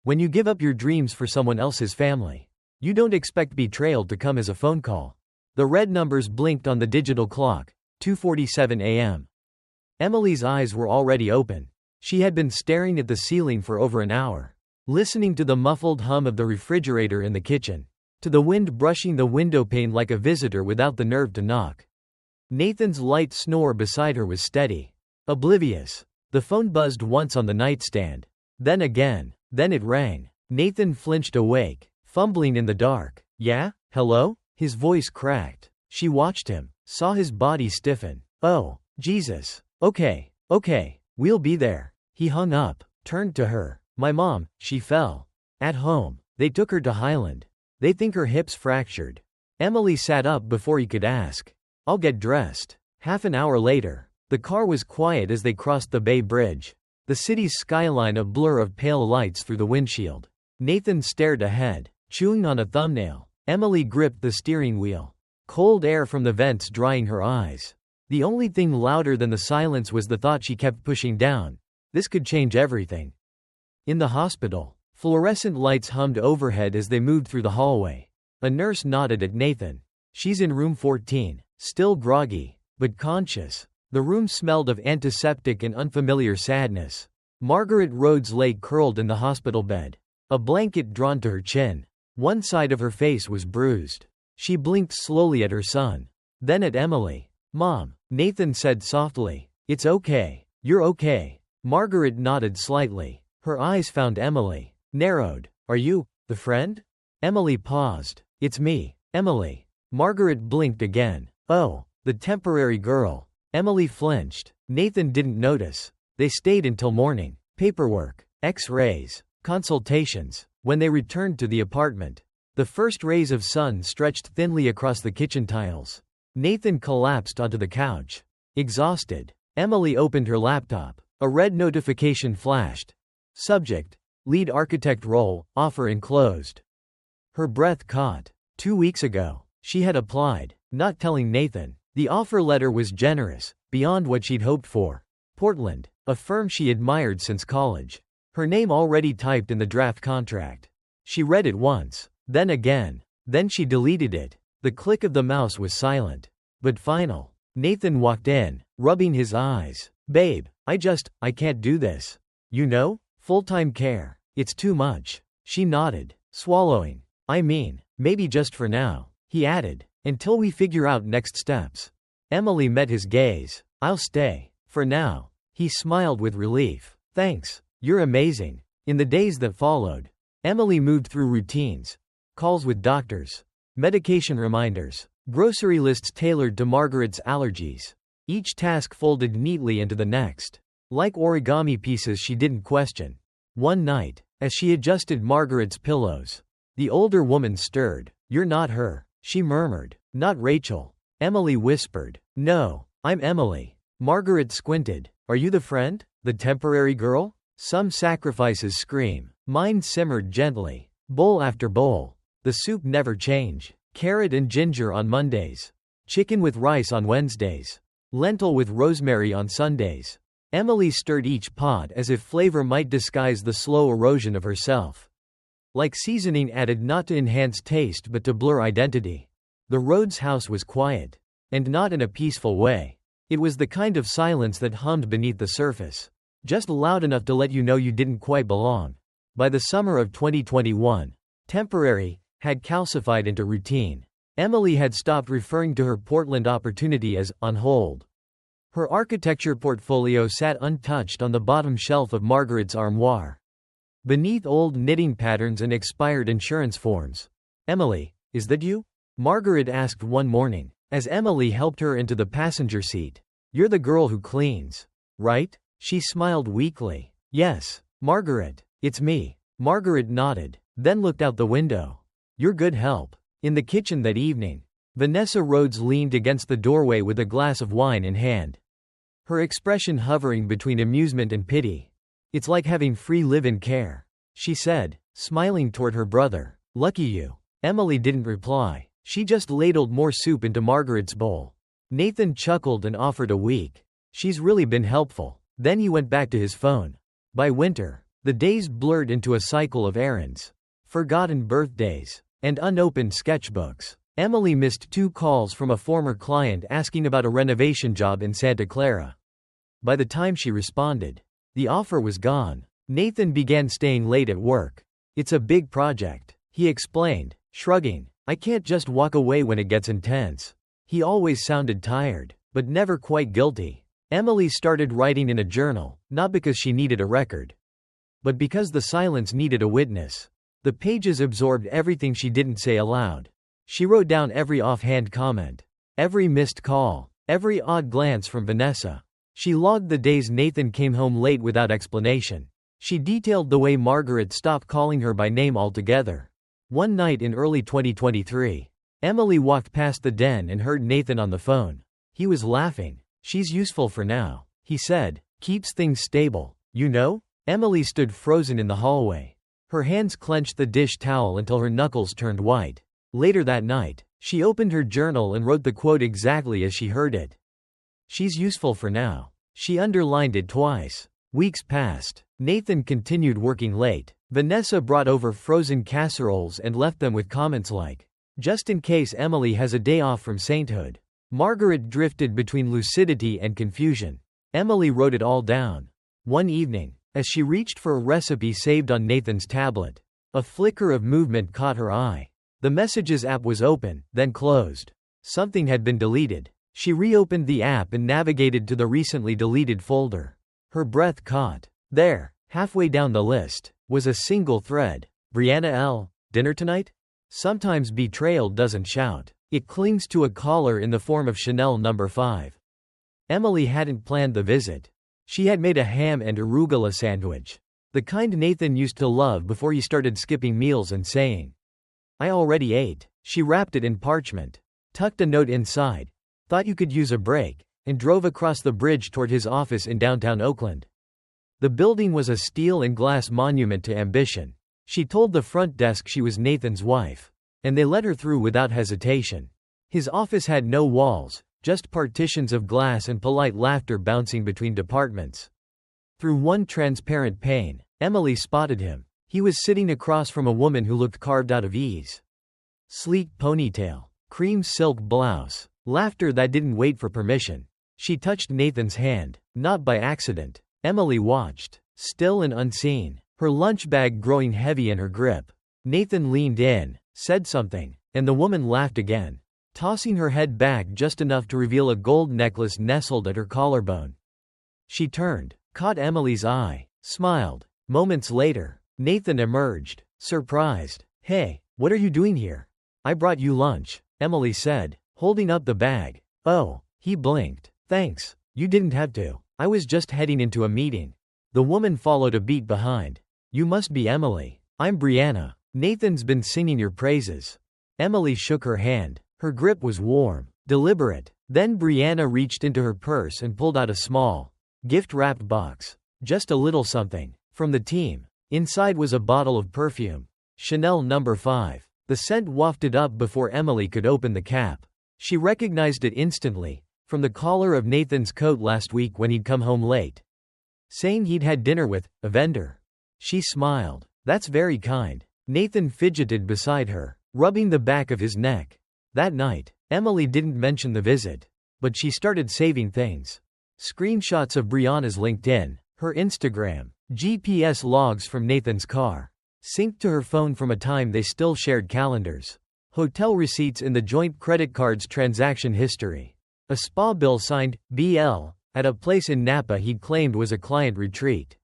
When you give up your dreams for someone else's family, you don't expect betrayal to come as a phone call. The red numbers blinked on the digital clock, 2:47 a.m. Emily's eyes were already open. She had been staring at the ceiling for over an hour, listening to the muffled hum of the refrigerator in the kitchen, to the wind brushing the windowpane like a visitor without the nerve to knock. Nathan's light snore beside her was steady, oblivious. The phone buzzed once on the nightstand, then again, then it rang. Nathan flinched awake, fumbling in the dark. "Yeah? Hello?" His voice cracked. She watched him, saw his body stiffen. "Oh, Jesus. Okay, we'll be there." He hung up, turned to her. "My mom, she fell. At home. They took her to Highland. They think her hip's fractured." Emily sat up before he could ask. "I'll get dressed." Half an hour later, the car was quiet as they crossed the Bay Bridge, the city's skyline a blur of pale lights through the windshield. Nathan stared ahead, chewing on a thumbnail. Emily gripped the steering wheel, cold air from the vents drying her eyes. The only thing louder than the silence was the thought she kept pushing down. This could change everything. In the hospital, fluorescent lights hummed overhead as they moved through the hallway. A nurse nodded at Nathan. "She's in room 14, still groggy, but conscious." The room smelled of antiseptic and unfamiliar sadness. Margaret Rhodes lay curled in the hospital bed, a blanket drawn to her chin. One side of her face was bruised. She blinked slowly at her son, then at Emily. "Mom," Nathan said softly. "It's okay. You're okay." Margaret nodded slightly. Her eyes found Emily, narrowed. "Are you the friend?" Emily paused. "It's me, Emily." Margaret blinked again. "Oh, the temporary girl." Emily flinched. Nathan didn't notice. They stayed until morning. Paperwork, X-rays, consultations. When they returned to the apartment, the first rays of sun stretched thinly across the kitchen tiles. Nathan collapsed onto the couch, exhausted. Emily opened her laptop. A red notification flashed. Subject: lead architect role, offer enclosed. Her breath caught. 2 weeks ago, she had applied, not telling Nathan. The offer letter was generous, beyond what she'd hoped for. Portland, a firm she admired since college. Her name already typed in the draft contract. She read it once, then again. Then she deleted it. The click of the mouse was silent, but final. Nathan walked in, rubbing his eyes. "Babe, I can't do this. You know? Full-time care. It's too much." She nodded, swallowing. "I mean, maybe just for now," he added, "until we figure out next steps." Emily met his gaze. "I'll stay. For now." He smiled with relief. "Thanks. You're amazing." In the days that followed, Emily moved through routines. Calls with doctors, medication reminders, grocery lists tailored to Margaret's allergies. Each task folded neatly into the next, like origami pieces she didn't question. One night, as she adjusted Margaret's pillows, the older woman stirred. "You're not her," she murmured. "Not Rachel." Emily whispered. "No, I'm Emily." Margaret squinted. "Are you the friend? The temporary girl?" Some sacrifices scream. Mine simmered gently, bowl after bowl. The soup never changed. Carrot and ginger on Mondays. Chicken with rice on Wednesdays. Lentil with rosemary on Sundays. Emily stirred each pot as if flavor might disguise the slow erosion of herself. Like seasoning added not to enhance taste but to blur identity. The Rhodes house was quiet. And not in a peaceful way. It was the kind of silence that hummed beneath the surface. Just loud enough to let you know you didn't quite belong. By the summer of 2021, temporary had calcified into routine. Emily had stopped referring to her Portland opportunity as on hold. Her architecture portfolio sat untouched on the bottom shelf of Margaret's armoire, beneath old knitting patterns and expired insurance forms. "Emily, is that you?" Margaret asked one morning, as Emily helped her into the passenger seat. "You're the girl who cleans, right?" She smiled weakly. "Yes, Margaret, it's me." Margaret nodded, then looked out the window. "You're good help." In the kitchen that evening, Vanessa Rhodes leaned against the doorway with a glass of wine in hand, her expression hovering between amusement and pity. "It's like having free live-in care," she said, smiling toward her brother. "Lucky you." Emily didn't reply. She just ladled more soup into Margaret's bowl. Nathan chuckled and offered a week. "She's really been helpful." Then he went back to his phone. By winter, The days blurred into a cycle of errands, forgotten birthdays, and unopened sketchbooks. Emily missed 2 calls from a former client asking about a renovation job in Santa Clara. By the time she responded, the offer was gone. Nathan began staying late at work. "It's a big project," he explained, shrugging. "I can't just walk away when it gets intense." He always sounded tired, but never quite guilty. Emily started writing in a journal, not because she needed a record, but because the silence needed a witness. The pages absorbed everything she didn't say aloud. She wrote down every offhand comment, every missed call, every odd glance from Vanessa. She logged the days Nathan came home late without explanation. She detailed the way Margaret stopped calling her by name altogether. One night in early 2023, Emily walked past the den and heard Nathan on the phone. He was laughing. "She's useful for now," he said. "Keeps things stable, you know?" Emily stood frozen in the hallway. Her hands clenched the dish towel until her knuckles turned white. Later that night, she opened her journal and wrote the quote exactly as she heard it. "She's useful for now." She underlined it twice. Weeks passed. Nathan continued working late. Vanessa brought over frozen casseroles and left them with comments like, "Just in case Emily has a day off from sainthood." Margaret drifted between lucidity and confusion. Emily wrote it all down. One evening, as she reached for a recipe saved on Nathan's tablet, a flicker of movement caught her eye. The Messages app was open, then closed. Something had been deleted. She reopened the app and navigated to the recently deleted folder. Her breath caught. There, halfway down the list, was a single thread. "Brianna L. Dinner tonight?" Sometimes betrayal doesn't shout. It clings to a collar in the form of Chanel No. 5. Emily hadn't planned the visit. She had made a ham and arugula sandwich, the kind Nathan used to love before he started skipping meals and saying, "I already ate." She wrapped it in parchment, tucked a note inside, thought you could use a break, and drove across the bridge toward his office in downtown Oakland. The building was a steel and glass monument to ambition. She told the front desk she was Nathan's wife, and they let her through without hesitation. His office had no walls, just partitions of glass and polite laughter bouncing between departments. Through one transparent pane, Emily spotted him. He was sitting across from a woman who looked carved out of ease. Sleek ponytail, cream silk blouse, laughter that didn't wait for permission. She touched Nathan's hand, not by accident. Emily watched, still and unseen, her lunch bag growing heavy in her grip. Nathan leaned in, said something, and the woman laughed again, tossing her head back just enough to reveal a gold necklace nestled at her collarbone. She turned, caught Emily's eye, smiled. Moments later, Nathan emerged, surprised. "Hey, what are you doing here?" "I brought you lunch," Emily said, holding up the bag. "Oh," he blinked. "Thanks, you didn't have to. I was just heading into a meeting." The woman followed a beat behind. "You must be Emily. I'm Brianna. Nathan's been singing your praises." Emily shook her hand. Her grip was warm, deliberate. Then Brianna reached into her purse and pulled out a small, gift-wrapped box. Just a little something, from the team. Inside was a bottle of perfume. Chanel No. 5. The scent wafted up before Emily could open the cap. She recognized it instantly, from the collar of Nathan's coat last week when he'd come home late, saying he'd had dinner with a vendor. She smiled. "That's very kind." Nathan fidgeted beside her, rubbing the back of his neck. That night, Emily didn't mention the visit, but she started saving things. Screenshots of Brianna's LinkedIn, her Instagram, GPS logs from Nathan's car, synced to her phone from a time they still shared calendars. Hotel receipts in the joint credit card's transaction history. A spa bill signed BL at a place in Napa he'd claimed was a client retreat.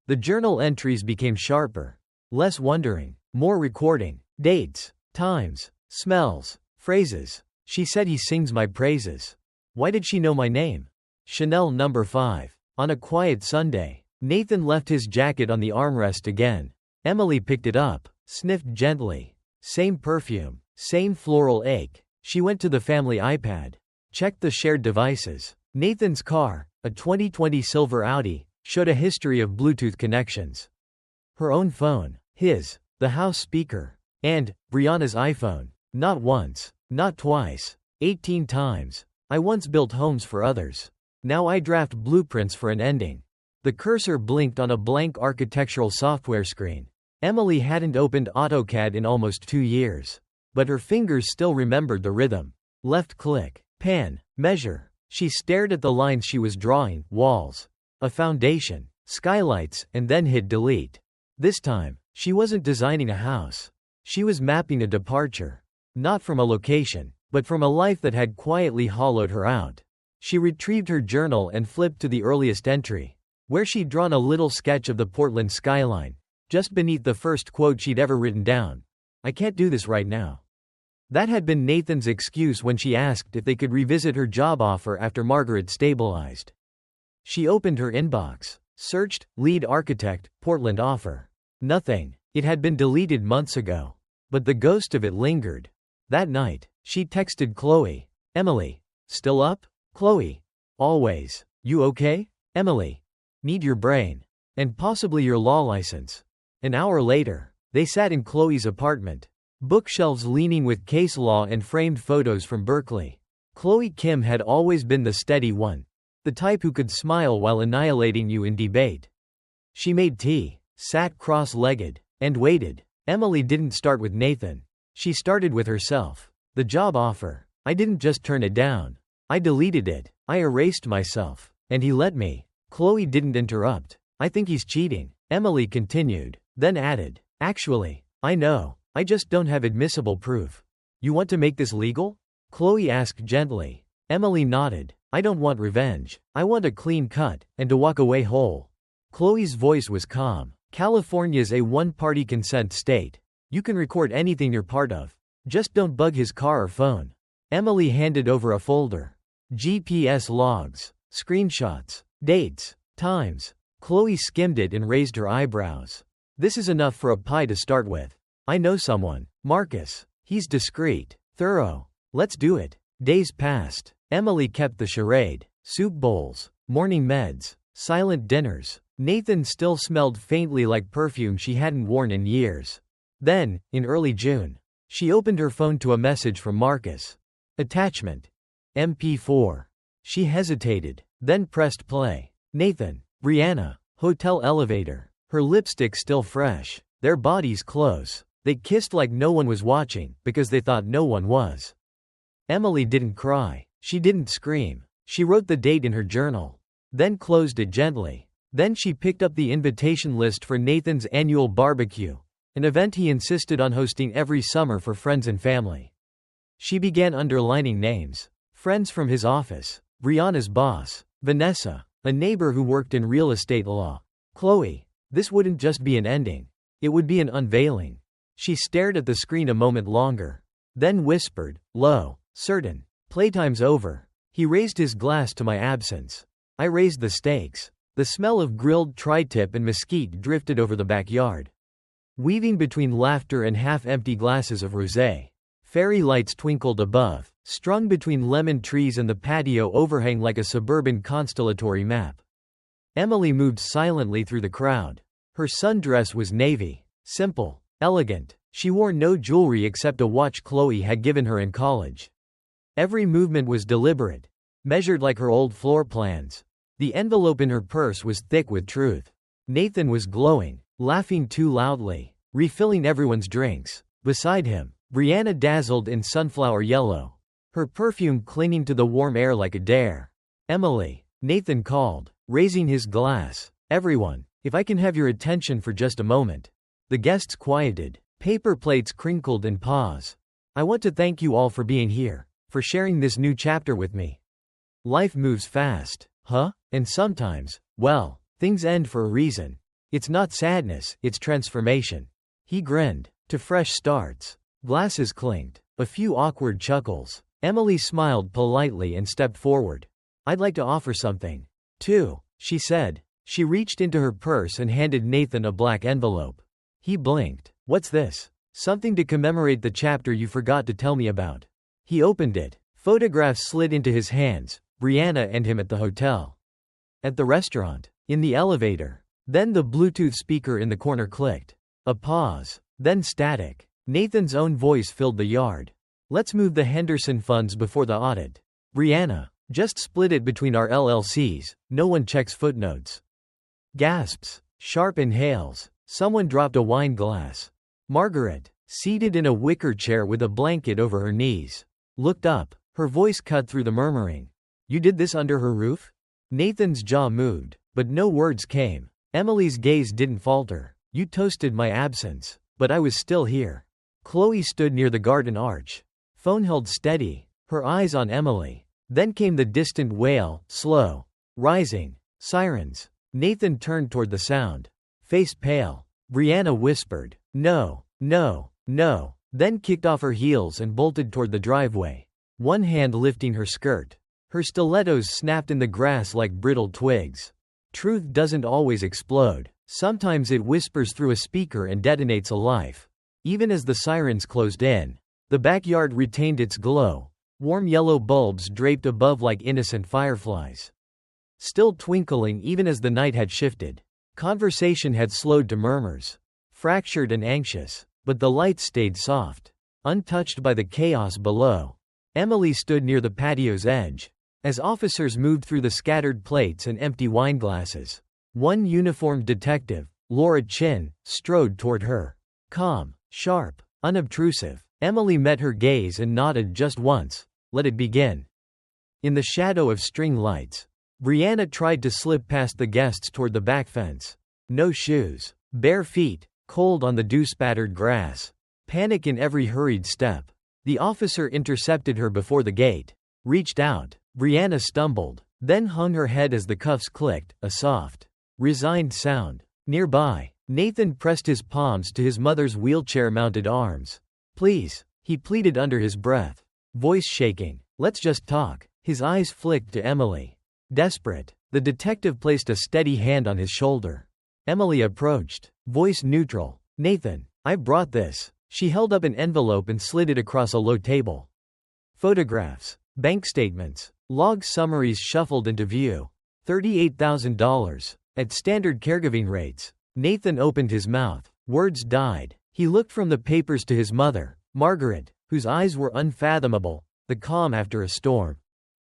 The journal entries became sharper, less wondering, more recording. Dates, times, smells, phrases. "She said he sings my praises." Why did she know my name? Chanel No. 5. On a quiet Sunday, Nathan left his jacket on the armrest again. Emily picked it up, sniffed gently. Same perfume, same floral ache. She went to the family iPad, checked the shared devices. Nathan's car, a 2020 silver Audi, showed a history of Bluetooth connections. Her own phone, his, the house speaker, and Brianna's iPhone. Not once, not twice, 18 times. "I once built homes for others. Now I draft blueprints for an ending." The cursor blinked on a blank architectural software screen. Emily hadn't opened AutoCAD in almost 2 years. But her fingers still remembered the rhythm. Left click. Pan. Measure. She stared at the lines she was drawing, walls, a foundation, skylights, and then hit delete. This time, she wasn't designing a house. She was mapping a departure. Not from a location, but from a life that had quietly hollowed her out. She retrieved her journal and flipped to the earliest entry, where she'd drawn a little sketch of the Portland skyline, just beneath the first quote she'd ever written down. "I can't do this right now." That had been Nathan's excuse when she asked if they could revisit her job offer after Margaret stabilized. She opened her inbox, searched, lead architect, Portland offer. Nothing. It had been deleted months ago. But the ghost of it lingered. That night, she texted Chloe. "Emily. Still up? Chloe. Always. You okay? Emily. Need your brain. And possibly your law license." An hour later, they sat in Chloe's apartment. Bookshelves leaning with case law and framed photos from Berkeley. Chloe Kim had always been the steady one. The type who could smile while annihilating you in debate. She made tea, sat cross-legged, and waited. Emily didn't start with Nathan. She started with herself. The job offer. "I didn't just turn it down. I deleted it. I erased myself. And he let me." Chloe didn't interrupt. "I think he's cheating," Emily continued, then added, "Actually, I know. I just don't have admissible proof." "You want to make this legal?" Chloe asked gently. Emily nodded. "I don't want revenge. I want a clean cut, and to walk away whole." Chloe's voice was calm. "California's a one-party consent state. You can record anything you're part of. Just don't bug his car or phone." Emily handed over a folder. GPS logs, screenshots, dates, times. Chloe skimmed it and raised her eyebrows. "This is enough for a pie to start with. I know someone. Marcus. He's discreet, thorough. Let's do it." Days passed. Emily kept the charade. Soup bowls, morning meds, silent dinners. Nathan still smelled faintly like perfume she hadn't worn in years. Then, in early June, she opened her phone to a message from Marcus. Attachment. MP4. She hesitated, then pressed play. "Nathan. Brianna. Hotel elevator." Her lipstick still fresh. Their bodies close. They kissed like no one was watching, because they thought no one was. Emily didn't cry. She didn't scream. She wrote the date in her journal. Then closed it gently. Then she picked up the invitation list for Nathan's annual barbecue, an event he insisted on hosting every summer for friends and family. She began underlining names. Friends from his office. Brianna's boss. Vanessa, a neighbor who worked in real estate law. Chloe. This wouldn't just be an ending. It would be an unveiling. She stared at the screen a moment longer. Then whispered, low, certain. "Playtime's over." He raised his glass to my absence. I raised the stakes. The smell of grilled tri-tip and mesquite drifted over the backyard, weaving between laughter and half-empty glasses of rosé. Fairy lights twinkled above, strung between lemon trees and the patio overhang like a suburban constellatory map. Emily moved silently through the crowd. Her sundress was navy, simple, elegant. She wore no jewelry except a watch Chloe had given her in college. Every movement was deliberate, measured like her old floor plans. The envelope in her purse was thick with truth. Nathan was glowing, laughing too loudly, refilling everyone's drinks. Beside him, Brianna dazzled in sunflower yellow, her perfume clinging to the warm air like a dare. "Emily," Nathan called, raising his glass. "Everyone, if I can have your attention for just a moment." The guests quieted. Paper plates crinkled in pause. "I want to thank you all for being here, for sharing this new chapter with me. Life moves fast, huh? And sometimes, well, things end for a reason. It's not sadness, it's transformation." He grinned. "To fresh starts." Glasses clinked. A few awkward chuckles. Emily smiled politely and stepped forward. "I'd like to offer something, too," she said. She reached into her purse and handed Nathan a black envelope. He blinked. "What's this?" "Something to commemorate the chapter you forgot to tell me about." He opened it. Photographs slid into his hands, Brianna and him at the hotel, at the restaurant, in the elevator. Then the Bluetooth speaker in the corner clicked. A pause. Then static. Nathan's own voice filled the yard. "Let's move the Henderson funds before the audit. Brianna, just split it between our LLCs, no one checks footnotes." Gasps. Sharp inhales. Someone dropped a wine glass. Margaret, seated in a wicker chair with a blanket over her knees, looked up, her voice cut through the murmuring. You did this under her roof? Nathan's jaw moved, but no words came. Emily's gaze didn't falter. You toasted my absence, but I was still here. Chloe stood near the garden arch. Phone held steady, her eyes on Emily. Then came the distant wail, slow, rising. Sirens. Nathan turned toward the sound. Face pale. Brianna whispered, "No, no, no," then kicked off her heels and bolted toward the driveway, one hand lifting her skirt. Her stilettos snapped in the grass like brittle twigs. Truth doesn't always explode. Sometimes it whispers through a speaker and detonates a life. Even as the sirens closed in, the backyard retained its glow, warm yellow bulbs draped above like innocent fireflies, still twinkling even as the night had shifted. Conversation had slowed to murmurs, fractured and anxious, but the lights stayed soft, untouched by the chaos below. Emily stood near the patio's edge. As officers moved through the scattered plates and empty wineglasses, one uniformed detective, Laura Chin, strode toward her. Calm, sharp, unobtrusive. Emily met her gaze and nodded just once. Let it begin. In the shadow of string lights, Brianna tried to slip past the guests toward the back fence. No shoes, bare feet, cold on the dew-spattered grass, panic in every hurried step. The officer intercepted her before the gate, reached out. Brianna stumbled, then hung her head as the cuffs clicked, a soft, resigned sound. Nearby, Nathan pressed his palms to his mother's wheelchair-mounted arms. Please, he pleaded under his breath, voice shaking. Let's just talk. His eyes flicked to Emily. Desperate, the detective placed a steady hand on his shoulder. Emily approached, voice neutral. Nathan, I brought this. She held up an envelope and slid it across a low table. Photographs, bank statements, log summaries shuffled into view. $38,000, at standard caregiving rates. Nathan opened his mouth. Words died. He looked from the papers to his mother, Margaret, whose eyes were unfathomable, the calm after a storm.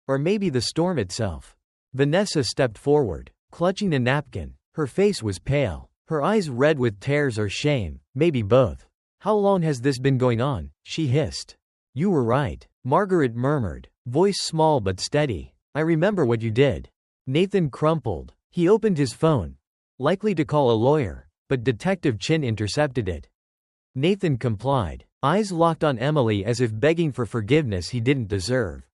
Or maybe the storm itself. Vanessa stepped forward, clutching a napkin. Her face was pale, her eyes red with tears or shame, maybe both. How long has this been going on? She hissed. You were right, Margaret murmured, voice small but steady. I remember what you did. Nathan crumpled. He opened his phone, likely to call a lawyer, but Detective Chin intercepted it. Nathan complied, eyes locked on Emily as if begging for forgiveness he didn't deserve.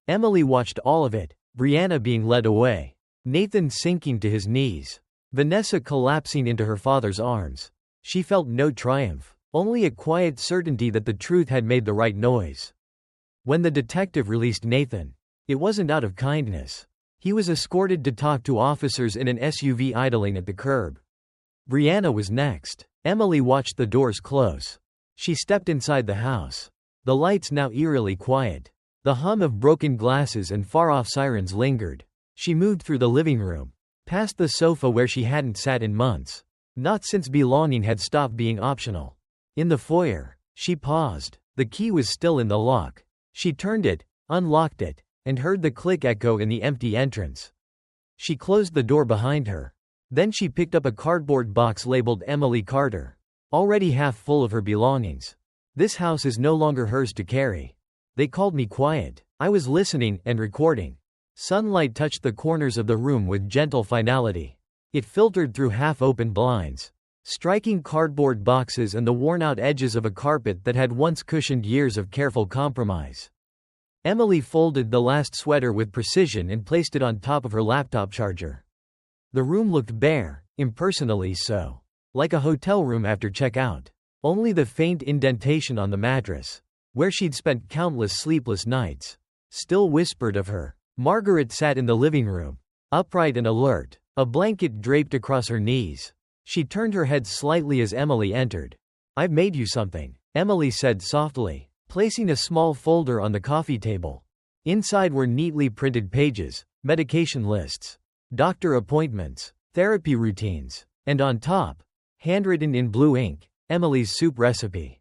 Emily watched all of it, Brianna being led away, Nathan sinking to his knees, Vanessa collapsing into her father's arms. She felt no triumph, only a quiet certainty that the truth had made the right noise. When the detective released Nathan, it wasn't out of kindness. He was escorted to talk to officers in an SUV idling at the curb. Brianna was next. Emily watched the doors close. She stepped inside the house. The lights now eerily quiet. The hum of broken glasses and far-off sirens lingered. She moved through the living room, past the sofa where she hadn't sat in months, not since belonging had stopped being optional. In the foyer, she paused. The key was still in the lock. She turned it, unlocked it, and heard the click echo in the empty entrance. She closed the door behind her. Then she picked up a cardboard box labeled Emily Carter, already half full of her belongings. This house is no longer hers to carry. They called me quiet. I was listening and recording. Sunlight touched the corners of the room with gentle finality. It filtered through half-open blinds, striking cardboard boxes and the worn-out edges of a carpet that had once cushioned years of careful compromise. Emily folded the last sweater with precision and placed it on top of her laptop charger. The room looked bare, impersonally so, like a hotel room after checkout. Only the faint indentation on the mattress, where she'd spent countless sleepless nights, still whispered of her. Margaret sat in the living room, upright and alert, a blanket draped across her knees. She turned her head slightly as Emily entered. I've made you something, Emily said softly, placing a small folder on the coffee table. Inside were neatly printed pages, medication lists, doctor appointments, therapy routines, and on top, handwritten in blue ink, Emily's soup recipe.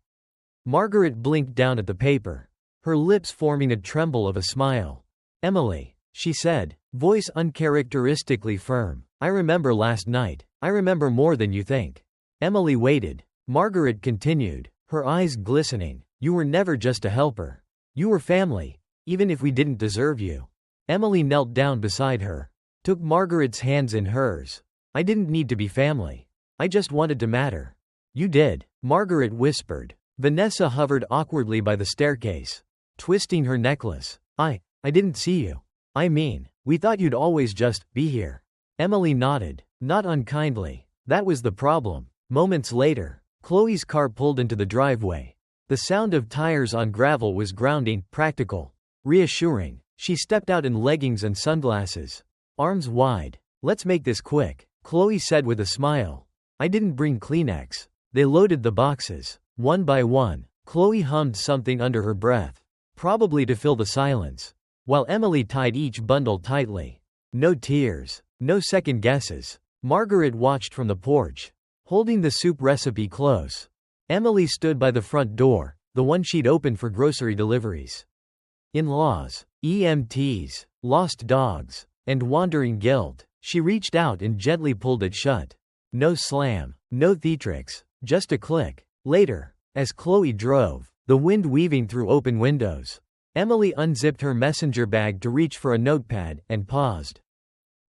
Margaret blinked down at the paper, her lips forming a tremble of a smile. Emily, she said, voice uncharacteristically firm. I remember last night. I remember more than you think. Emily waited. Margaret continued, her eyes glistening. You were never just a helper. You were family, even if we didn't deserve you. Emily knelt down beside her, took Margaret's hands in hers. I didn't need to be family. I just wanted to matter. You did, Margaret whispered. Vanessa hovered awkwardly by the staircase, twisting her necklace. I didn't see you. I mean, we thought you'd always just be here. Emily nodded, not unkindly. That was the problem. Moments later, Chloe's car pulled into the driveway. The sound of tires on gravel was grounding, practical, reassuring. She stepped out in leggings and sunglasses, arms wide. Let's make this quick, Chloe said with a smile. I didn't bring Kleenex. They loaded the boxes, one by one. Chloe hummed something under her breath, probably to fill the silence, while Emily tied each bundle tightly. No tears, no second guesses. Margaret watched from the porch, holding the soup recipe close. Emily stood by the front door, the one she'd opened for grocery deliveries. In-laws, EMTs, lost dogs, and wandering guilt. She reached out and gently pulled it shut. No slam, no theatrics, just a click. Later, as Chloe drove, the wind weaving through open windows, Emily unzipped her messenger bag to reach for a notepad and paused.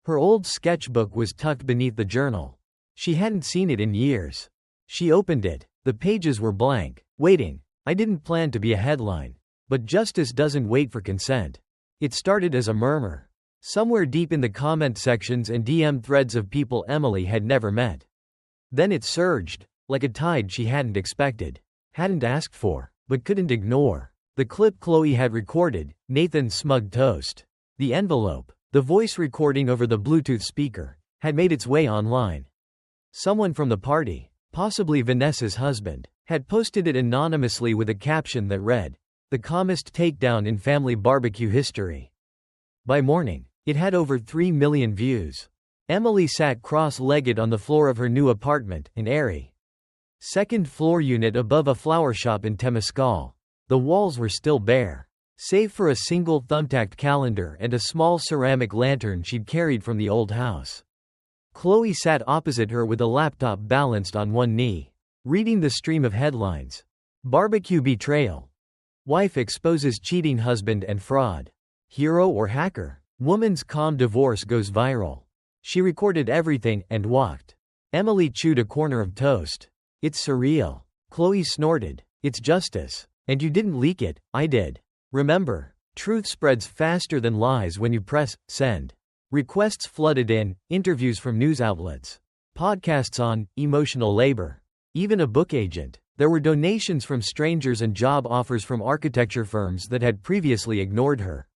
Her old sketchbook was tucked beneath the journal. She hadn't seen it in years. She opened it. The pages were blank, waiting. I didn't plan to be a headline. But justice doesn't wait for consent. It started as a murmur, somewhere deep in the comment sections and DM threads of people Emily had never met. Then it surged, like a tide she hadn't expected, hadn't asked for, but couldn't ignore. The clip Chloe had recorded, Nathan's smug toast. The envelope, the voice recording over the Bluetooth speaker, had made its way online. Someone from the party, possibly Vanessa's husband, had posted it anonymously with a caption that read, "The calmest takedown in family barbecue history." By morning, it had over 3 million views. Emily sat cross-legged on the floor of her new apartment, an airy second-floor unit above a flower shop in Temescal. The walls were still bare, save for a single thumbtacked calendar and a small ceramic lantern she'd carried from the old house. Chloe sat opposite her with a laptop balanced on one knee, reading the stream of headlines. Barbecue betrayal. Wife exposes cheating husband and fraud. Hero or hacker? Woman's calm divorce goes viral. She recorded everything and walked. Emily chewed a corner of toast. It's surreal. Chloe snorted. It's justice. And you didn't leak it, I did. Remember, truth spreads faster than lies when you press send. Requests flooded in, interviews from news outlets, podcasts on emotional labor, even a book agent. There were donations from strangers and job offers from architecture firms that had previously ignored her.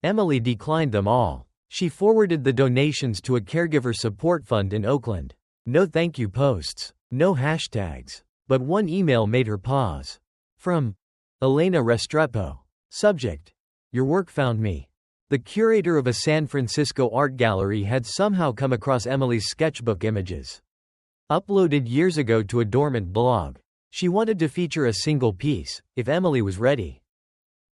Emily declined them all. She forwarded the donations to a caregiver support fund in Oakland. No thank you posts, no hashtags. But one email made her pause. From Elena Restrepo. Subject: Your work found me. The curator of a San Francisco art gallery had somehow come across Emily's sketchbook images, uploaded years ago to a dormant blog. She wanted to feature a single piece, if Emily was ready.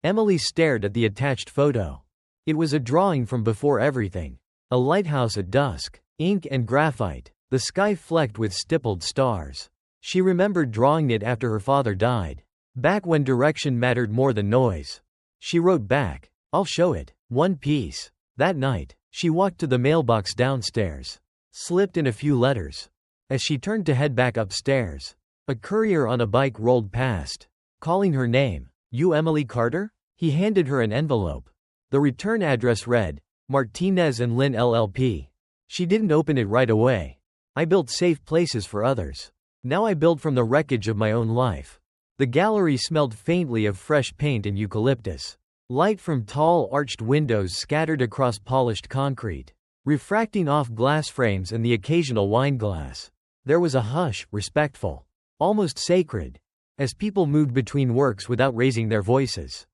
Emily stared at the attached photo. It was a drawing from before everything. A lighthouse at dusk, ink and graphite, the sky flecked with stippled stars. She remembered drawing it after her father died, back when direction mattered more than noise. She wrote back, I'll show it. One piece. That night, she walked to the mailbox downstairs, slipped in a few letters. As she turned to head back upstairs, a courier on a bike rolled past, calling her name. You Emily Carter? He handed her an envelope. The return address read, Martinez and Lynn LLP. She didn't open it right away. I built safe places for others. Now I build from the wreckage of my own life. The gallery smelled faintly of fresh paint and eucalyptus. Light from tall arched windows scattered across polished concrete, refracting off glass frames and the occasional wine glass. There was a hush, respectful, almost sacred, as people moved between works without raising their voices.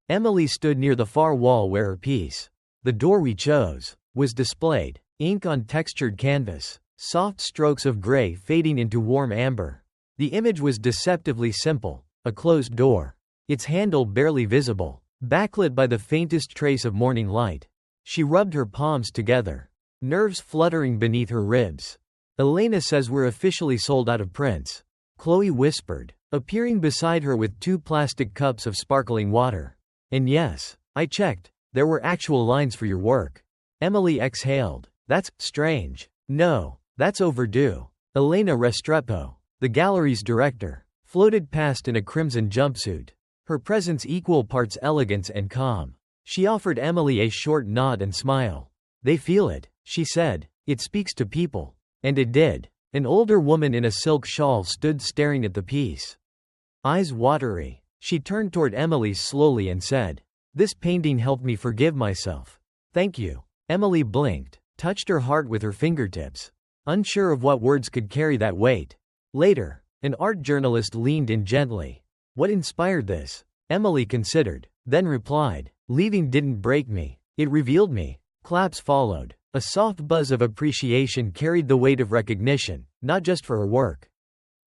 Emily stood near the far wall where her piece, The Door We Chose, was displayed. Ink on textured canvas, soft strokes of gray fading into warm amber. The image was deceptively simple, a closed door, its handle barely visible, backlit by the faintest trace of morning light. She rubbed her palms together, nerves fluttering beneath her ribs. Elena says we're officially sold out of prints, Chloe whispered, appearing beside her with 2 plastic cups of sparkling water. And yes, I checked, there were actual lines for your work. Emily exhaled. That's strange. No, that's overdue. Elena Restrepo, the gallery's director, floated past in a crimson jumpsuit, her presence equal parts elegance and calm. She offered Emily a short nod and smile. They feel it, she said. It speaks to people. And it did. An older woman in a silk shawl stood staring at the piece. Eyes watery, she turned toward Emily slowly and said, "This painting helped me forgive myself. Thank you." Emily blinked, touched her heart with her fingertips, unsure of what words could carry that weight. Later, an art journalist leaned in gently. "What inspired this?" Emily considered, then replied, "Leaving didn't break me, it revealed me." Claps followed. A soft buzz of appreciation carried the weight of recognition, not just for her work,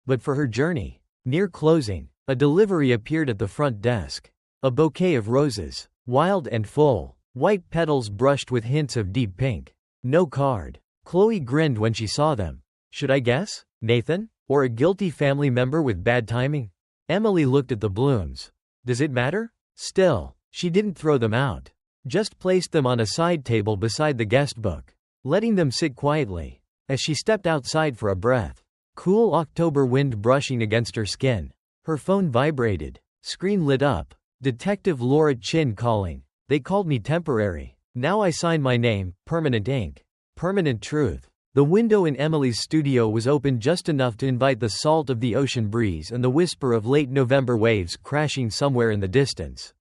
but for her journey. Near closing, a delivery appeared at the front desk. A bouquet of roses, wild and full, white petals brushed with hints of deep pink. No card. Chloe grinned when she saw them. Should I guess? Nathan? Or a guilty family member with bad timing? Emily looked at the blooms. Does it matter? Still, she didn't throw them out. Just placed them on a side table beside the guest book, letting them sit quietly. As she stepped outside for a breath, cool October wind brushing against her skin, her phone vibrated. Screen lit up. Detective Laura Chin calling. They called me temporary. Now I sign my name, permanent ink. Permanent truth. The window in Emily's studio was open just enough to invite the salt of the ocean breeze and the whisper of late November waves crashing somewhere in the distance.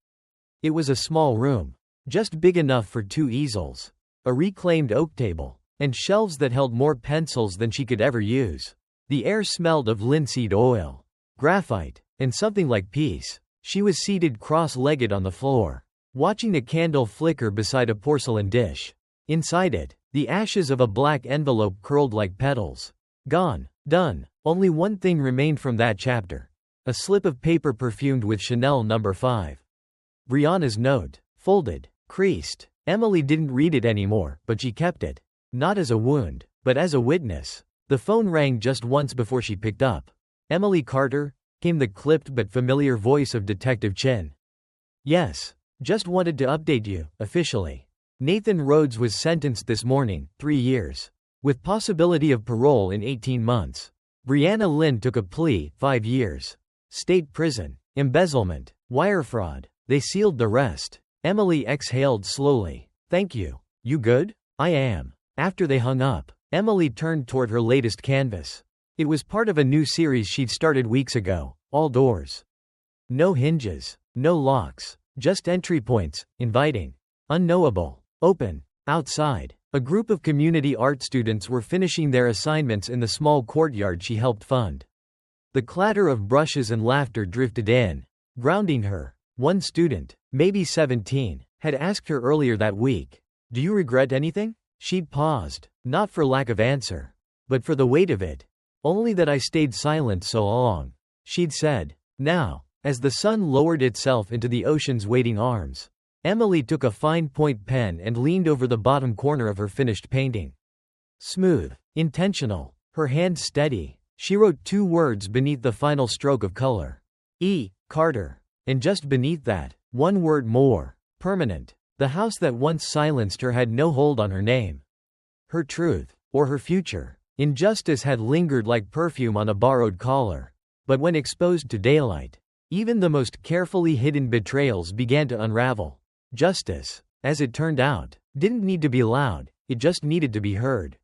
It was a small room, just big enough for 2 easels, a reclaimed oak table, and shelves that held more pencils than she could ever use. The air smelled of linseed oil, graphite, and something like peace. She was seated cross-legged on the floor, watching a candle flicker beside a porcelain dish. Inside it, the ashes of a black envelope curled like petals. Gone. Done. Only one thing remained from that chapter. A slip of paper perfumed with Chanel No. 5. Brianna's note. Folded. Creased. Emily didn't read it anymore, but she kept it. Not as a wound, but as a witness. The phone rang just once before she picked up. "Emily Carter?" came the clipped but familiar voice of Detective Chin. "Yes. Just wanted to update you, officially. Nathan Rhodes was sentenced this morning, 3 years. With possibility of parole in 18 months. Brianna Lynn took a plea, 5 years. State prison. Embezzlement. Wire fraud. They sealed the rest." Emily exhaled slowly. "Thank you. You good?" "I am." After they hung up, Emily turned toward her latest canvas. It was part of a new series she'd started weeks ago, all doors. No hinges, no locks, just entry points, inviting, unknowable, open. Outside, a group of community art students were finishing their assignments in the small courtyard she helped fund. The clatter of brushes and laughter drifted in, grounding her. One student, maybe 17, had asked her earlier that week, "Do you regret anything?" She'd paused, not for lack of answer, but for the weight of it. "Only that I stayed silent so long," she'd said. Now, as the sun lowered itself into the ocean's waiting arms, Emily took a fine point pen and leaned over the bottom corner of her finished painting. Smooth, intentional, her hand steady, she wrote 2 words beneath the final stroke of color. E. Carter. And just beneath that, 1 word more. Permanent. The house that once silenced her had no hold on her name, her truth, or her future. Injustice had lingered like perfume on a borrowed collar. But when exposed to daylight, even the most carefully hidden betrayals began to unravel. Justice, as it turned out, didn't need to be loud, it just needed to be heard.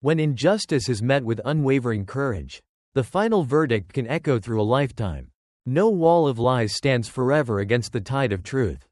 When injustice is met with unwavering courage, the final verdict can echo through a lifetime. No wall of lies stands forever against the tide of truth.